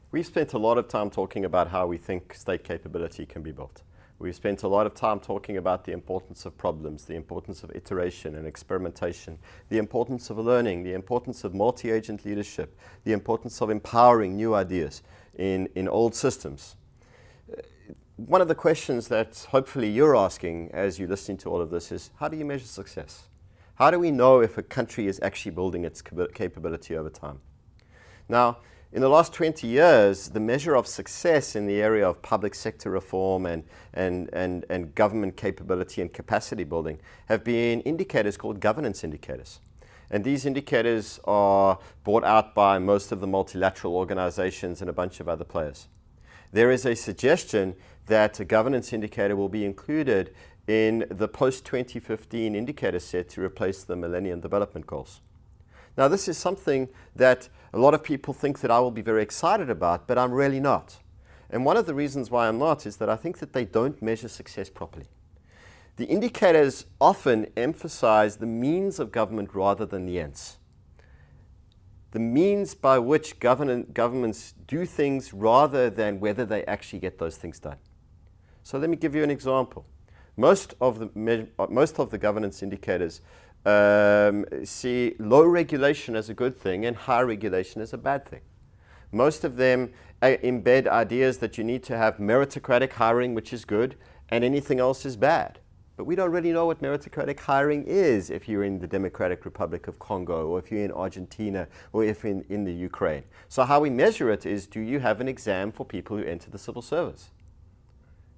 We've spent a lot of time talking about how we think state capability can be built. We've spent a lot of time talking about the importance of problems, the importance of iteration and experimentation, the importance of learning, the importance of multi-agent leadership, the importance of empowering new ideas in old systems. One of the questions that hopefully you're asking as you're listening to all of this is, how do you measure success? How do we know if a country is actually building its capability over time? Now, in the last 20 years, the measure of success in the area of public sector reform and government capability and capacity building have been indicators called governance indicators. And these indicators are brought out by most of the multilateral organizations and a bunch of other players. There is a suggestion that a governance indicator will be included in the post-2015 indicator set to replace the Millennium Development Goals. Now, this is something that a lot of people think that I will be very excited about, but I'm really not. And one of the reasons why I'm not is that I think that they don't measure success properly. The indicators often emphasize the means of government rather than the ends. The means by which governments do things rather than whether they actually get those things done. So let me give you an example. Most of the governance indicators see low regulation as a good thing and high regulation as a bad thing. Most of them embed ideas that you need to have meritocratic hiring, which is good, and anything else is bad. But we don't really know what meritocratic hiring is if you're in the Democratic Republic of Congo, or if you're in Argentina, or if in the Ukraine. So how we measure it is, do you have an exam for people who enter the civil service?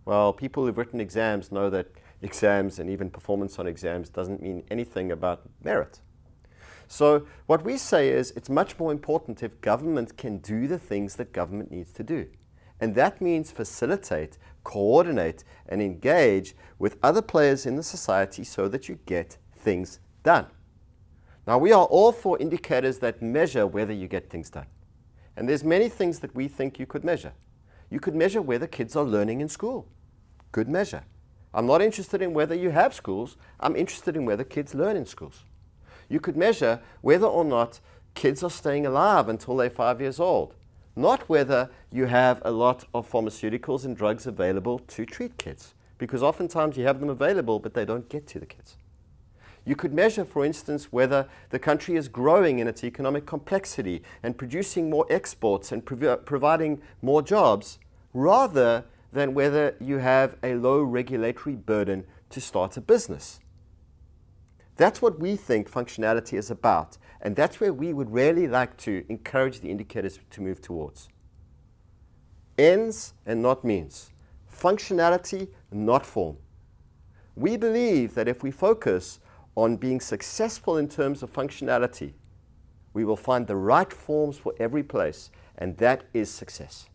Well, people who've written exams know that exams and even performance on exams doesn't mean anything about merit. So what we say is it's much more important if government can do the things that government needs to do. And that means facilitate, coordinate, and engage with other players in the society so that you get things done. Now, we are all for indicators that measure whether you get things done. And there's many things that we think you could measure. You could measure whether kids are learning in school. Good measure. I'm not interested in whether you have schools. I'm interested in whether kids learn in schools. You could measure whether or not kids are staying alive until they're 5 years old. Not whether you have a lot of pharmaceuticals and drugs available to treat kids. Because oftentimes you have them available, but they don't get to the kids. You could measure, for instance, whether the country is growing in its economic complexity and producing more exports and providing more jobs, rather than whether you have a low regulatory burden to start a business. That's what we think functionality is about, and that's where we would really like to encourage the indicators to move towards. Ends and not means. Functionality, not form. We believe that if we focus on being successful in terms of functionality, we will find the right forms for every place, and that is success.